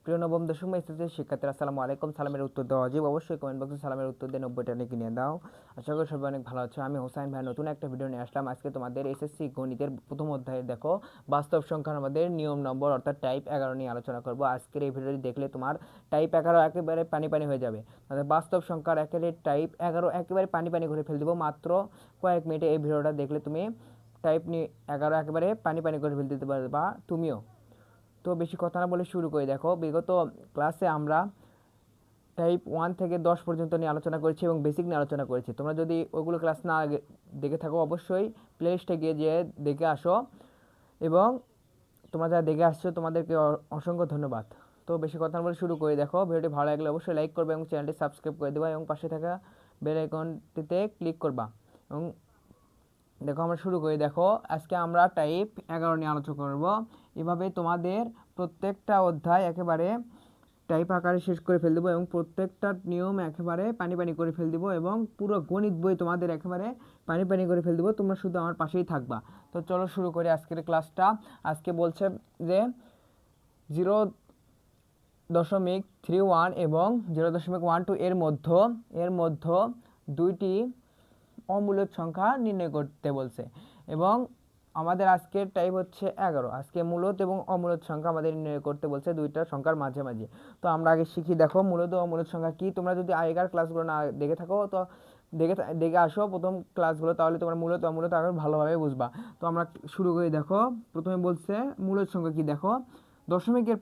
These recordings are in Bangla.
প্রিয় নবম দশম এসএসসি শিক্ষার্থীরা আসসালামু আলাইকুম। সালামের উত্তর দেওয়া অজীব, অবশ্যই কমেন্ট বক্সে সালামের উত্তর দিয়ে 90টা লিখে নিয়ে দাও। আশা করি সবাই অনেক ভালো আছো। আমি হোসাইন ভাই নতুন একটা ভিডিও নিয়ে আসলাম। আজকে তোমাদের এসএসসি গণিতের প্রথম অধ্যায়ে দেখো বাস্তব সংখ্যার আমাদের নিয়ম নম্বর অর্থাৎ টাইপ 11 নিয়ে আলোচনা করব। আজকের এই ভিডিওটি দেখলে তোমার টাইপ 11 একেবারে পানি পানি হয়ে যাবে। বাস্তব সংখ্যার একেবারে টাইপ 11 একেবারে পানি পানি করে ফেলে দেবো মাত্র কয়েক মিনিটে। এই ভিডিওটা দেখলে তুমি টাইপ 11 একেবারে পানি পানি করে ফেলতে পারবা তুমিও। তো বেশি কথা না বলে শুরু করে দেখো, বিগত ক্লাসে আমরা টাইপ 1 থেকে 10 পর্যন্ত নিয়ে আলোচনা করেছি এবং বেসিক নিয়ে আলোচনা করেছি। তোমরা যদি ওইগুলো ক্লাস না দেখে থাকো অবশ্যই প্লেলিস্টে গিয়ে যেয়ে দেখে আসো, এবং তোমরা যারা দেখে আসছো তোমাদেরকে অসংখ্য ধন্যবাদ। তো বেশি কথা না বলে শুরু করে দেখো। ভিডিওটি ভালো লাগলে অবশ্যই লাইক করবে এবং চ্যানেলটি সাবস্ক্রাইব করে দেবা এবং পাশে থাকা বেল আইকনটিতে ক্লিক করবা। এবং দেখো আমরা শুরু করি। দেখো আজকে আমরা টাইপ 11 নিয়ে আলোচনা করব। এভাবে তোমাদের প্রত্যেকটা অধ্যায় একেবারে টাইপ আকারে শেষ করে ফেল দেবো এবং প্রত্যেকটা নিয়ম একেবারে পানি পানি করে ফেল দেবো এবং পুরো গণিত বই তোমাদের একেবারে পানি পানি করে ফেল দেবো। তোমরা শুধু আমার পাশেই থাকবা। তো চলো শুরু করি আজকের ক্লাসটা। আজকে বলছে যে 0.31 এবং 0.12 এর মধ্যে দুইটি অমূলদ সংখ্যা নির্ণয় করতে বলছে। এবং আমাদের আজকের টাইপ হচ্ছে 11। আজকে মূলদ এবং অমূলদ সংখ্যা আমাদের নির্ণয় করতে বলছে দুইটা সংখ্যার মাঝামাঝি। তো আমরা আগে শিখি। দেখো মূলদ ও অমূলদ সংখ্যা কি। তোমরা যদি আগেকার ক্লাসগুলো না দেখে থাকো তো দেখে আসো প্রথম ক্লাসগুলো, তাহলে তোমরা মূলদ অমূলদ আগে ভালোভাবে বুঝবা। তো আমরা শুরু করি। দেখো প্রথমে বলছে মূলদ সংখ্যা কি। দেখো দশমিকের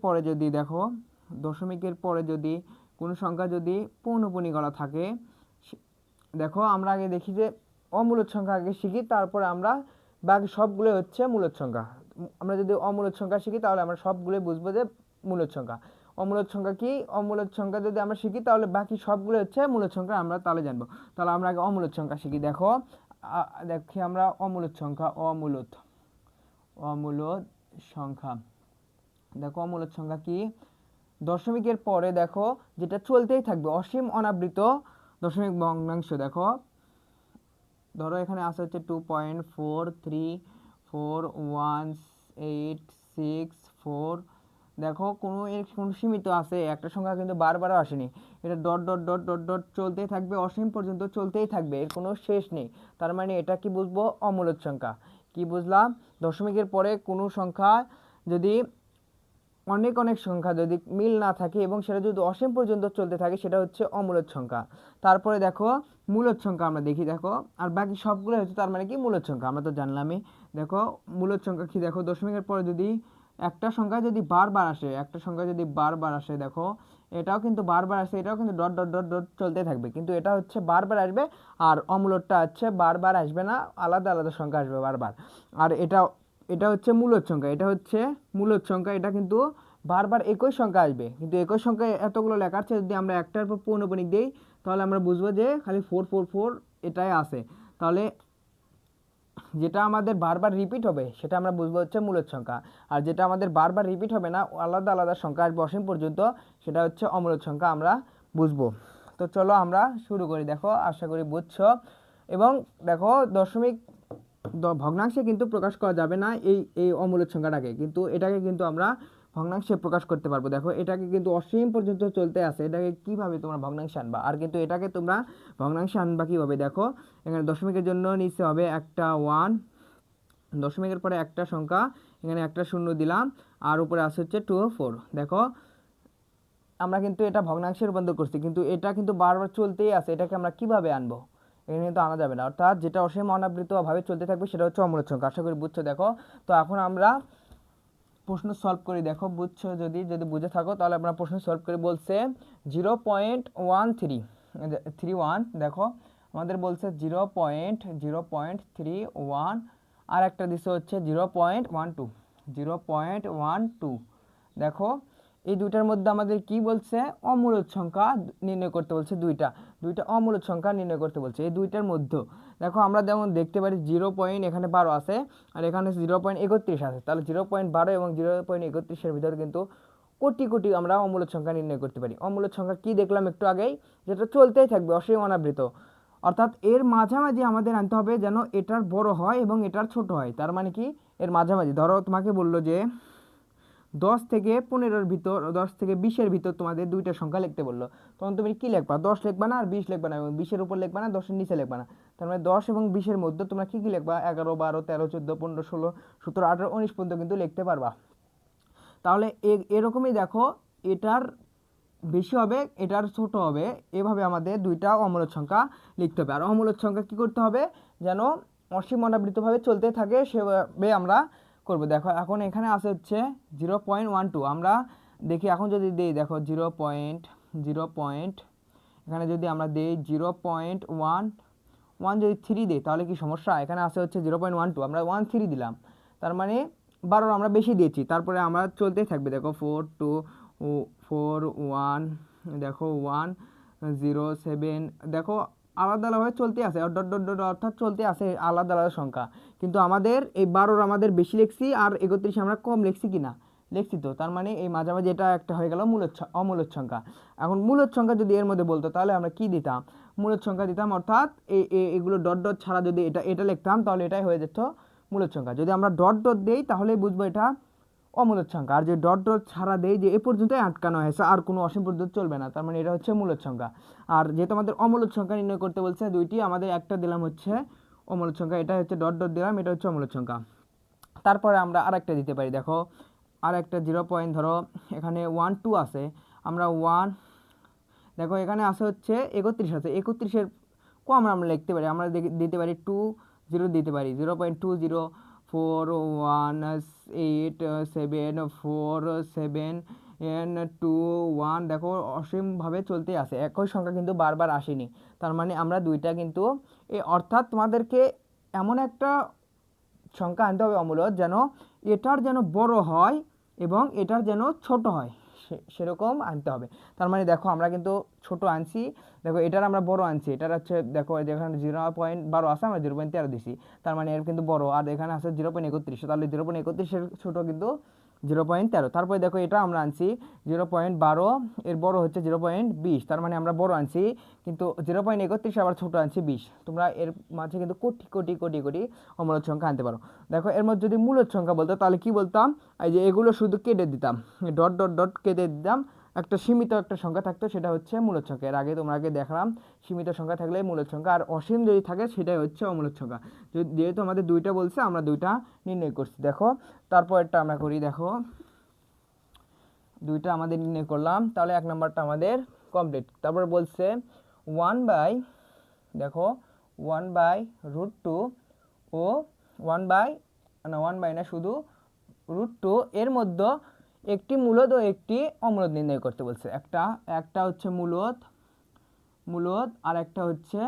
পরে যদি কোনো সংখ্যা যদি পৌনঃপুনি গলা থাকে, দেখো আমরা আগে দেখি যে অমূলদ সংখ্যা আগে শিখি, তারপরে আমরা বাকি সবগুলো হচ্ছে মূলদ সংখ্যা। আমরা যদি অমূলদ সংখ্যা শিখি তাহলে আমরা সবগুলো বুঝবো যে মূলদ সংখ্যা। অমূলদ সংখ্যা কি, অমূলদ সংখ্যা যদি আমরা শিখি তাহলে বাকি সবগুলো হচ্ছে মূলদ সংখ্যা, আমরা তাহলে জানবো। তাহলে আমরা আগে অমূলদ সংখ্যা শিখি। দেখো দেখি আমরা অমূলদ সংখ্যা, অমূলদ সংখ্যা। দেখো অমূলদ সংখ্যা কি। দশমিকের পরে দেখো যেটা চলতেই থাকবে অসীম অনাবৃত দশমিক ভগ্নাংশ। দেখো ধরো এখানে আছে হচ্ছে 2.43418664। দেখো কোনো সীমিত আছে, একটা সংখ্যা কিন্তু বারবারও আসেনি। এটা dot dot dot dot dot চলতেই থাকবে, অসীম পর্যন্ত চলতেই থাকবে, এর কোনো শেষ নেই। তার মানে এটা কি বুঝবো, অমূলদ সংখ্যা। কি বুঝলাম, দশমিকের পরে কোনো সংখ্যা যদি অনেক অনেক সংখ্যা যদি মিল না থাকে এবং সেটা যদি অসীম পর্যন্ত চলতে থাকে সেটা হচ্ছে অমূলদ সংখ্যা। তারপরে দেখো মূলদ সংখ্যা আমরা দেখি। দেখো আর বাকি সবগুলো হচ্ছে তার মানে কি মূলদ সংখ্যা, আমরা তো জানলামই। দেখো মূলদ সংখ্যা কি। দেখো দশমিকের পরে যদি একটা সংখ্যা যদি বারবার আসে, দেখো এটাও কিন্তু বারবার আসে, এটাও কিন্তু ডট ডট ডট ডট চলতে থাকবে, কিন্তু এটা হচ্ছে বারবার আসবে। আর অমূলদটা হচ্ছে বারবার আসবে না, আলাদা আলাদা সংখ্যা আসবে বারবার। আর এটা হচ্ছে মূলদ সংখ্যা, এটা কিন্তু বারবার একই সংখ্যা আসবে, কিন্তু একই সংখ্যা এতগুলো লেখার চেয়ে যদি আমরা একটার পর পৌনঃপুনিক দিই তাহলে আমরা বুঝবো যে খালি 444 এটাই আছে। তাহলে যেটা আমাদের বারবার রিপিট হবে সেটা আমরা বুঝবো হচ্ছে মূলদ সংখ্যা, আর যেটা আমাদের বারবার রিপিট হবে না, আলাদা আলাদা সংখ্যা আসবে অসীম পর্যন্ত, সেটা হচ্ছে অমূলদ সংখ্যা আমরা বুঝবো। তো চলো আমরা শুরু করি। দেখো আশা করি বুঝছো। এবং দেখো দশমিক ভগ্নাংশে কিন্তু প্রকাশ করা যাবে না এই অমূলদ সংখ্যাটাকে, কিন্তু এটাকে কিন্তু আমরা ভগ্নাংশে প্রকাশ করতে পারবো। দেখো এটাকে কিন্তু অসীম পর্যন্ত চলতে আছে, এটাকে কিভাবে তোমরা ভগ্নাংশে আনবা, আর কিন্তু এটাকে তোমরা ভগ্নাংশে আনবা কিভাবে। দেখো এখানে দশমিকের জন্য নিচে হবে একটা 1, দশমিকের পরে একটা সংখ্যা, এখানে একটা শূন্য দিলাম, আর উপরে আছে হচ্ছে 2 4। দেখো আমরা কিন্তু এটা ভগ্নাংশে রূপান্তর করছি, কিন্তু এটা কিন্তু বারবার চলতেই আছে, এটাকে আমরা কিভাবে আনবো, এখানে কিন্তু আনা যাবে না। অর্থাৎ যেটা অসীম অনাবৃতভাবে চলতে থাকবে সেটা হচ্ছে অমূলদ সংখ্যা। আশা করি বুঝছো। দেখো তো এখন আমরা প্রশ্ন সলভ করি। দেখো বুঝছো, যদি বুঝে থাকো তাহলে আমরা প্রশ্ন সলভ করে। বলছে 0.1331। দেখো আমাদের বলছে 0.31, আর একটা দিছে হচ্ছে 0.12। দেখো এই দুইটার মধ্যে আমাদের কি বলছে, অমূলদ সংখ্যা নির্ণয় করতে বলছে। দুইটা অমূলদ সংখ্যা নির্ণয় করতে বলছে এই দুইটার মধ্যে। দেখো আমরা যেমন দেখতে পারি এখানে 12 আছে আর এখানে 0.31 আছে, তাহলে 0.12 এবং 0.31-এর ভিতরে কিন্তু কোটি কোটি আমরা অমূলদ সংখ্যা নির্ণয় করতে পারি। অমূলদ সংখ্যা কি দেখলাম একটু আগেই, যেটা চলতেই থাকবে অসীম অনাবৃত, অর্থাৎ এর মাঝামাঝি আমাদের আনতে হবে যেন এটার বড় হয় এবং এটার ছোট হয়। তার মানে কি, এর মাঝামাঝি। ধরো তোমাকে বললো যে 10 থেকে 15-এর ভিতর, 10 থেকে 20-এর ভিতর তোমাদের দুইটা সংখ্যা লিখতে বললো, তখন তুমি কি লিখবা? 10 লিখবা না আর 20 লিখবা না, এবং 20-এর উপর লিখবা না, 10-এর নিচে লিখবা না। তার মানে 10 এবং 20-এর মধ্যে তোমরা কি লিখবা? 11, 12, 13, 14, 15, 16, 17, 18, 19 পর্যন্ত কিন্তু লিখতে পারবা। তাহলে এরকমই দেখো, এটার বেশি হবে, এটার ছোট হবে, এভাবে আমাদের দুইটা অমূলদ সংখ্যা লিখতে হবে। আর অমূলদ সংখ্যা কি করতে হবে? যেন অসীম অনাবৃতভাবে চলতে থাকে সেভাবে আমরা করব। দেখো এখন এখানে আছে হচ্ছে 0.12, আমরা দেখি এখন যদি দিই, দেখো 0.0, এখানে যদি আমরা দিই 0.1 যদি 3 দিই তাহলে কি সমস্যা? এখানে আছে হচ্ছে 0.12, আমরা 13 দিলাম, তার মানে 12 আমরা বেশি দিয়েছি। তারপরে আমরা চলতেই থাকবে, দেখো 4, 2, 4, 1, দেখো 1, 0, 7, দেখো আলাদা আলাদাভাবে চলতে আছে, ডট ডট ডট, অর্থাৎ চলতে আছে আলাদা আলাদা সংখ্যা। কিন্তু আমাদের এই 12 আমাদের বেশি লিখছি, আর 31 আমরা কম লিখছি কিনা? লিখছি তো, তার মানে এই মাঝামাঝি এটা একটা হয়ে গেল অমূলদ সংখ্যা। এখন মূলদ সংখ্যা যদি এর মধ্যে বলতো তাহলে আমরা কি দিতাম? মূলদ সংখ্যা দিতাম, অর্থাৎ এগুলো ডট ডট ছাড়া যদি এটা লিখতাম তাহলে এটাই হয়ে যেত মূলদ সংখ্যা। যদি আমরা ডট ডট দেই তাহলে বুঝবো এটা অমূলদ সংখ্যা, আর যে ডট ডট ছাড়া দেই যে এ পর্যন্তই আটকানো হয়েছে আর কোনো অসীম পর্যন্ত চলবে না, তার মানে এটা হচ্ছে মূলদ সংখ্যা। আর যেহেতু আমাদের অমূলদ সংখ্যা নির্ণয় করতে বলছে দুইটি, আমাদের একটা দিলাম হচ্ছে অমূলদ সংখ্যা, এটা হচ্ছে ডট ডট দিলাম, এটা হচ্ছে অমূলদ সংখ্যা। তারপরে আমরা আরেকটা দিতে পারি, দেখো আর একটা 0 পয়েন্ট, ধরো এখানে 1, 2 আছে, আমরা 1, দেখো এখানে আছে হচ্ছে 31 আছে, 31-এর কম আমরা লিখতে পারি, আমরা দিতে পারি 2, 0 দিতে পারি, 0.20, 4, 1, 8, 7, 4, 7, 2, 1, দেখো অসীমভাবে চলতে আসে, একই সংখ্যা কিন্তু বারবার আসেনি। তার মানে আমরা দুইটা কিন্তু অর্থাৎ তোমাদেরকে এমন একটা সংখ্যা আনতে হবে অমূলদ যেন এটার যেন বড় হয় এবং এটার যেন ছোট হয়, সেরকম আনতে হবে। তার মানে দেখো আমরা কিন্তু ছোট আনছি, দেখো এটার আমরা বড় আনছি, এটার হচ্ছে দেখো যেখানে 0.12 আছে আমরা 0.13 দিছি, তার মানে এর কিন্তু বড়, আর এখানে আছে 0.31, তাহলে 0.31-এর ছোট কিন্তু 0.13। তারপরে দেখো এটা আমরা আনছি 0.12, এর বড় হচ্ছে 0.20, তার মানে আমরা বড় আনছি, কিন্তু 0.31 আবার ছোট আনছি 20। তোমরা এর মাঝে কিন্তু কোটি কোটি কোটি কোটি অমূলদ সংখ্যা আনতে পারো। দেখো এর মধ্যে যদি মূলদ সংখ্যা বলতো তাহলে কি বলতাম? এই যে এগুলো শুধু কেটে দিতাম, ডট ডট ডট কেটে দিতাম, একটা সীমিত একটা সংখ্যা থাকতো, সেটা হচ্ছে মূলদ সংখ্যা। এর আগে তোমরা দেখালাম সীমিত সংখ্যা থাকলে মূলদ সংখ্যা, আর অসীম যদি থাকে সেটাই হচ্ছে অমূলদ সংখ্যা। যেহেতু আমাদের দুইটা বলছে আমরা দুইটা নির্ণয় করছি। দেখো তারপরটা আমরা করি, দেখো দুইটা আমাদের নির্ণয় করলাম, তাহলে 1 নাম্বারটা আমাদের কমপ্লিট। তারপর বলছে 1/, দেখো 1/√2 ও 1/, না শুধু √2 এর মধ্যে একটি মূলদ ও একটি অমূলদ নির্ণয় করতে বলছে। একটা হচ্ছে মূলদ আর একটা হচ্ছে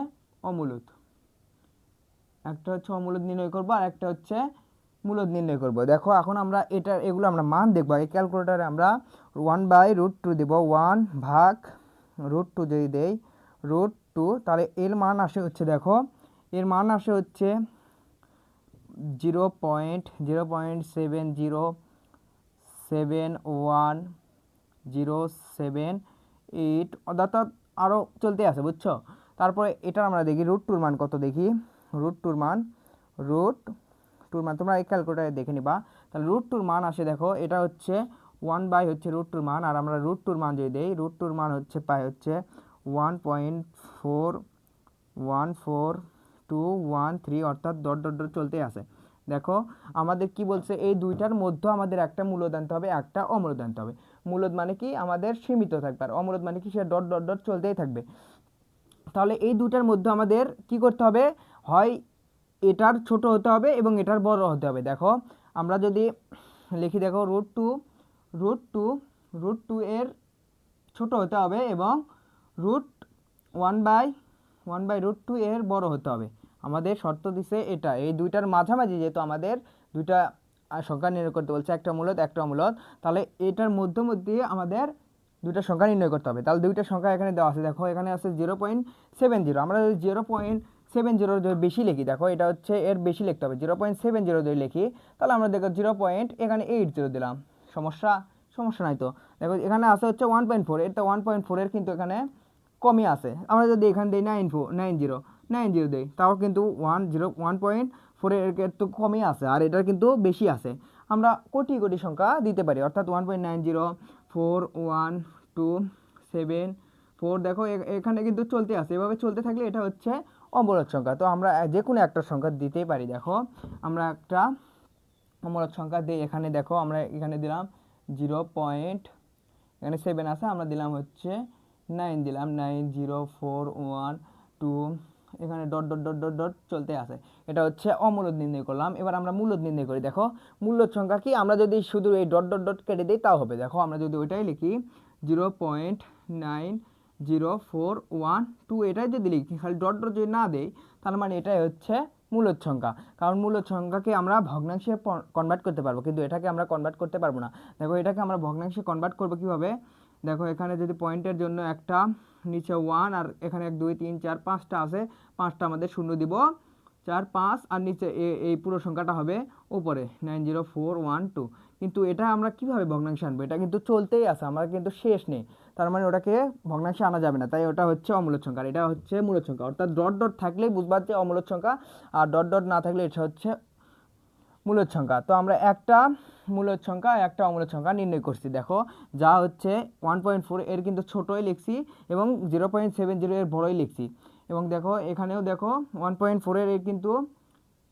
অমূলদ, একটা হচ্ছে অমূলদ নির্ণয় করব আর একটা হচ্ছে মূলদ নির্ণয় করব। দেখো এখন আমরা এগুলো আমরা মান দেখবো, এই ক্যালকুলেটারে আমরা 1/√2 দেব, 1/√2 যদি দেই √2, তাহলে এর মান আসে হচ্ছে, দেখো এর মান আসে হচ্ছে 0.007071078, অর্থাৎ আরও চলতে আছে, বুঝছো? তারপরে এটা আমরা দেখি √2-র মান কত, দেখি √2-র মান তোমরা এই ক্যালকুলেটারে দেখে নিবা। তাহলে √2-র মান আসে, দেখো এটা হচ্ছে 1/, হচ্ছে √2-র মান, আর আমরা √2-র মান যদি দেই, √2-র মান হচ্ছে পাই হচ্ছে 1.414213, অর্থাৎ ডট ডট ডট চলতে আছে। দেখো আমাদের কি বলছে, এই দুইটার মধ্যে আমাদের একটা মূলদ আনতে হবে, একটা অমূলদ আনতে হবে। মূলদ মানে কি আমাদের সীমিত থাকবে, আর অমূলদ মানে কি সে ডট ডট ডট চলতেই থাকবে। তাহলে এই দুইটার মধ্যে আমাদের কি করতে হবে? হয় এটার ছোট হতে হবে এবং এটার বড় হতে হবে। দেখো আমরা যদি লিখি, দেখো √2 এর ছোট হতে হবে এবং √1/√2 এর বড় হতে হবে। আমাদের শর্ত দিছে এটা, এই দুইটার মাঝামাঝি যেহেতু আমাদের দুইটা সংখ্যা নির্ণয় করতে বলছে, একটা মূলদ একটা অমূলদ, তাহলে এটার মধ্যে আমাদের দুইটা সংখ্যা নির্ণয় করতে হবে। তাহলে দুইটা সংখ্যা এখানে দেওয়া আছে, দেখো এখানে আছে 0.70, আমরা যদি 0.70 যদি বেশি লিখি, দেখো এটা হচ্ছে এর বেশি লিখতে হবে, 0.70 যদি লিখি তাহলে আমরা দেখো এখানে 80 দিলাম, সমস্যা নাই তো। দেখো এখানে আছে হচ্ছে 1.4, এটা 1.4 এর কিন্তু এখানে কমই আছে, আমরা যদি এখানে দিই 90 দিই তাও কিন্তু 1.4 এর তো কমই আছে, আর এটার কিন্তু বেশি আছে। আমরা কোটি কোটি সংখ্যা দিতে পারি, অর্থাৎ 1.904127 দেখো এখানে কিন্তু চলতে আছে, এভাবে চলতে থাকলে এটা হচ্ছে অমূলদ সংখ্যা। তো আমরা যে কোনো একটা সংখ্যা দিতেই পারি। দেখো আমরা একটা অমূলদ সংখ্যা দিই, এখানে দেখো আমরা এখানে দিলাম 0. এখানে 7 আছে, আমরা দিলাম হচ্ছে 9, দিলাম 90412, এখানে dot dot dot dot dot চলতে আছে। এটা হচ্ছে অমূলদ নির্ণয় করলাম। এবার আমরা মূলদ নির্ণয় করি। দেখো মূলদ সংখ্যা কি, আমরা যদি শুধু এই ডট ডট ডট কেটে দিই তাও হবে। দেখো আমরা যদি ওইটাই লিখি 0.90412, এটাই যদি লিখি, খালি ডট ডট যদি না দেই, তার মানে এটাই হচ্ছে মূলদ সংখ্যা। কারণ মূলদ সংখ্যাকে আমরা ভগ্নাংশে কনভার্ট করতে পারবো, কিন্তু এটাকে আমরা কনভার্ট করতে পারবো না। দেখো এটাকে আমরা ভগ্নাংশে কনভার্ট করবো কীভাবে, দেখো এখানে যদি পয়েন্টের জন্য একটা নিচে 1 আর এখানে 1 2 3 4 5টা আছে, 5টা আমাদের শূন্য দিব, 4 5, আর নিচে এই পুরো সংখ্যাটা হবে উপরে 90412। কিন্তু এটা আমরা কিভাবে ভগ্নাংশে আনবো, এটা কিন্তু চলতেই আছে, আমরা কিন্তু শেষ নেই, তার মানে ওটাকে ভগ্নাংশে আনা যাবে না, তাই ওটা হচ্ছে অমূলদ সংখ্যা, এটা হচ্ছে মূলদ সংখ্যা। অর্থাৎ ডট ডট থাকলেই বুঝবা যে অমূলদ সংখ্যা, আর ডট ডট না থাকলে এটা হচ্ছে মূলদ সংখ্যা। তো আমরা একটা মূলদ সংখ্যা একটা অমূলদ সংখ্যা নির্ণয় করছি। দেখো যা হচ্ছে 1.4 এর কিন্তু ছোটোই লিখছি এবং 0.70 এর বড়ই লিখছি, এবং দেখো এখানেও দেখো 1.4 এর কিন্তু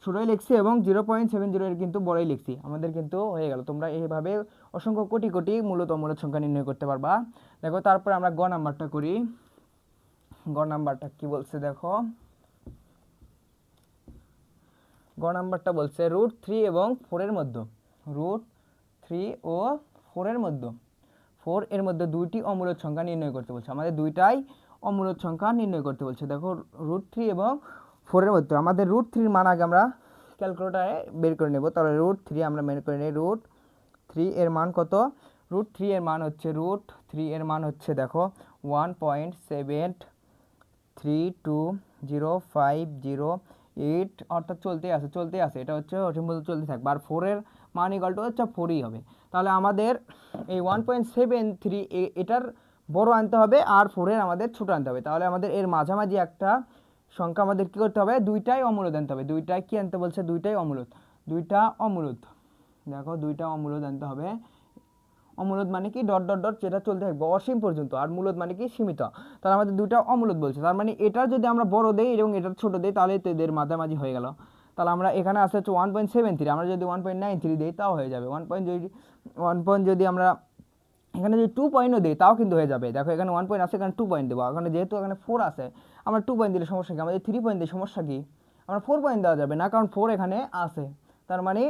ছোটোই লিখছি এবং 0.70 এর কিন্তু বড়ই লিখছি, আমাদের কিন্তু হয়ে গেল। তোমরা এইভাবে অসংখ্য কোটি কোটি মূলত অমূলদ সংখ্যা নির্ণয় করতে পারবা। দেখো তারপর আমরা গ নাম্বারটা করি। গ নাম্বারটা কি বলছে দেখো, গ নাম্বারটা বলছে √3 এবং 4 এর মধ্যে, √3 ও 4 এর মধ্যে, 4 এর মধ্যে দুইটি অমূলদ সংখ্যা নির্ণয় করতে বলছে, আমাদের দুইটাই অমূলদ সংখ্যা নির্ণয় করতে বলছে। দেখো √3 এবং 4 এর মধ্যে আমাদের √3 মান আগে আমরা ক্যালকুলেটারে বের করে নেব। তাহলে √3 আমরা বের করে নিই। √3 এর মান কত, √3 এর মান হচ্ছে দেখো 1.732050 অর্থাৎ চলতে আছে, এটা হচ্ছে অসীম পর্যন্ত চলতে থাকবে। আর 4 এর মান ইকুয়াল টু হচ্ছে 4ই হবে। তাহলে আমাদের এই 1.73 এটার বড় আনতে হবে আর 4 এর আমাদের ছোট আনতে হবে। তাহলে আমাদের এর মাঝামাঝি একটা সংখ্যা আমাদের কী করতে হবে, দুইটাই অমূলদ আনতে হবে। দুইটাই কি আনতে বলছে, দুইটা অমূলদ। দেখো দুইটা অমূলদ আনতে হবে। অমূলদ মানে কি, ডট ডট ডট যেটা চলতে থাকবে অসীম পর্যন্ত, আর মূলদ মানে কি সীমিত। তাহলে আমাদের দুইটা অমূলদ বলছে, তার মানে এটার যদি আমরা বড় দেই এবং এটার ছোট দেই তাহলে এদের মাঝামাঝি হয়ে গেল। তাহলে আমরা এখানে আছে হচ্ছে 1.73, আমরা যদি 1.93 দিই তাও হয়ে যাবে। 1 যদি আমরা এখানে যদি 2 পয়েন্টও দিই তাও কিন্তু হয়ে যাবে। দেখো এখানে 1 পয়েন্ট আছে, এখানে 2 পয়েন্ট দেবো। এখানে যেহেতু এখানে 4 আছে, আমরা 2 পয়েন্ট দিলে সমস্যা কি, আমাদের 3 পয়েন্ট দিলে সমস্যা কি, আমরা 4 পয়েন্ট দেওয়া যাবে না, কারণ 4 এখানে আছে। তার মানে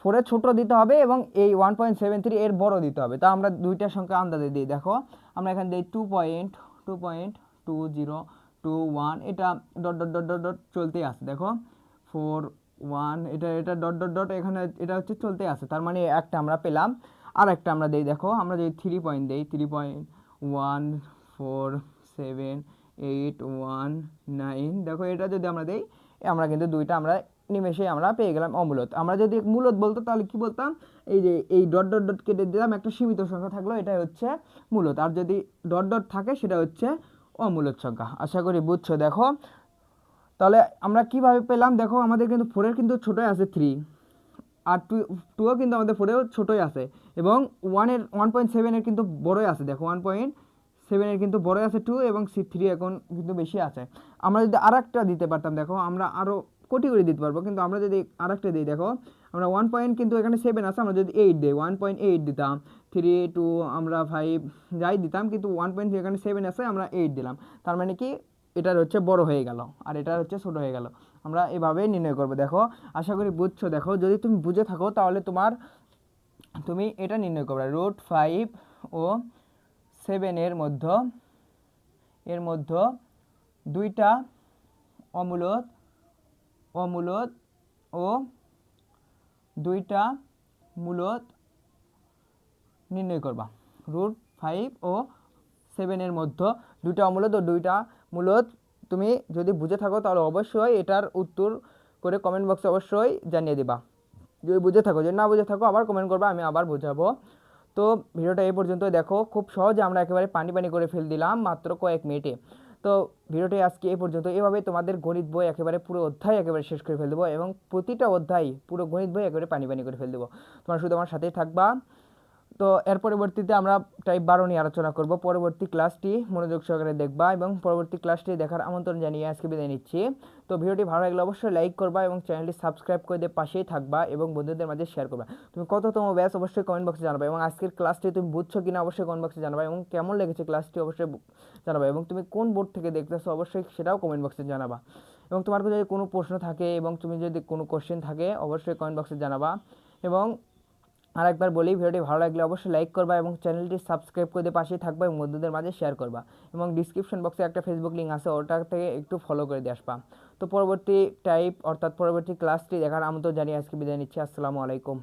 4 এর ছোট দিতে হবে এবং এই 1.73 এর বড় দিতে হবে। তা আমরা দুইটা সংখ্যা আন্দাজে দিই। দেখো আমরা এখানে দিই 2.2021, এটা dot dot dot dot dot চলতেই আছে। দেখো 4 1, এটা ডট ডট ডট এখানে এটা হচ্ছে চলতে আছে, তার মানে একটা আমরা পেলাম। আর একটা আমরা দিই, দেখো আমরা যদি 3 পয়েন্ট দিই, 3.1478119, দেখো এটা যদি আমরা দিই, আমরা কিন্তু দুইটা আমরা নিমেষে আমরা পেয়ে গেলাম অমূলদ। আমরা যদি মূলদ বলতো তাহলে কি বলতাম, এই যে এই ডট ডট ডট কেটে দিলাম, একটা সীমিত সংখ্যা থাকলো, এটাই হচ্ছে মূলদ। আর যদি ডট ডট থাকে সেটা হচ্ছে অমূলদ সংখ্যা। আশা করি বুঝছো। দেখো তাহলে আমরা কিভাবে পেলাম, দেখো আমাদের কিন্তু 4 এর কিন্তু ছোটোই আছে 3, আর 2ও কিন্তু আমাদের 4 এর ছোটোই আছে, এবং 1.7 এর কিন্তু বড়ই আছে। দেখো 1.7 এর কিন্তু বড়ই আছে 2, এবং 3 এখন কিন্তু বেশি আছে। আমরা যদি আর একটা দিতে পারতাম, দেখো আমরা আরও কোটি করে দিতে পারবো, কিন্তু আমরা যদি আর একটা দিই, দেখো আমরা 1 পয়েন্ট কিন্তু এখানে 7 আছে, আমরা যদি 8 দিই 1.8 দিতাম, 3 2 আমরা 5 যাই দিতাম, কিন্তু 1 পয়েন্ট এখানে 7 আছে, আমরা 8 দিলাম। তার মানে কি, এটার হচ্ছে বড় হয়ে গেল আর এটার হচ্ছে ছোট হয়ে গেল। আমরা এভাবে নির্ণয় করবো। দেখো আশা করি বুঝছো। দেখো যদি তুমি বুঝে থাকো তাহলে তুমি এটা নির্ণয় করবে। √5 ও 7 এর মধ্যে দুইটা অমূলদ ও দুইটা মূলদ নির্ণয় করবা। √5 ও 7 এর মধ্যে দুইটা অমূলদ ও দুইটা মূলদ তুমি যদি বুঝে থাকো তাহলে অবশ্যই এটার উত্তর করে কমেন্ট বক্সে অবশ্যই জানিয়ে দিবা। যদি বুঝে থাকো, যদি না বুঝে থাকো আবার কমেন্ট করবা, আমি আবার বোঝাবো। তো ভিডিওটা এই পর্যন্ত। দেখো খুব সহজে আমরা একেবারে পানি করে ফেল দিলাম মাত্র কয়েক মিনিটে। তো ভিডিওটি আজকে এই পর্যন্ত। এভাবে তোমাদের গণিত বই একেবারে পুরো অধ্যায় একেবারে শেষ করে ফেলে দেবো এবং প্রতিটা অধ্যায় পুরো গণিত বই একেবারে পানি পানি করে ফেলে দেবো। তোমরা শুধু আমার সাথেই থাকবা। তো এর পরবর্তীতে আমরা টাইপ 12 নিয়ে আলোচনা করব। পরবর্তী ক্লাসটি মনোযোগ সহকারে দেখবা এবং পরবর্তী ক্লাসটি দেখার আমন্ত্রণ জানিয়ে আজকে বিদায় নিচ্ছি। তো ভিডিওটি ভালো লাগলে অবশ্যই লাইক করবা এবং চ্যানেলটি সাবস্ক্রাইব করে দিয়ে পাশেই থাকবা এবং বন্ধুদের মাঝে শেয়ার করবা। তুমি কততম ব্যাচ অবশ্যই কমেন্ট বক্সে জানাবা এবং আজকের ক্লাসটি তুমি বুঝছো কিনা অবশ্যই কমেন্ট বক্সে জানাবা এবং কেমন লেগেছে ক্লাসটি অবশ্যই জানাবা এবং তুমি কোন বোর্ড থেকে দেখতেছো অবশ্যই সেটাও কমেন্ট বক্সে জানাবা। এবং তোমার যদি কোনো প্রশ্ন থাকে এবং তুমি যদি কোনো কোশ্চেন থাকে অবশ্যই কমেন্ট বক্সে জানাবা। এবং আরেকবার বলি, ভিডিওটি ভালো লাগলে অবশ্যই লাইক করবা এবং চ্যানেলটি সাবস্ক্রাইব করে দিয়ে পাশেই থাকবা এবং বন্ধুদের মাঝে শেয়ার করবা এবং ডিসক্রিপশন বক্সে একটা ফেসবুক লিঙ্ক আছে, ওটা থেকে একটু ফলো করে দিয়ে আসবা। তো পরবর্তী টাইপ অর্থাৎ পরবর্তী ক্লাসটি দেখার আমন্ত্রণ জানিয়ে আজকে বিদায় নিচ্ছি। আসসালামু আলাইকুম।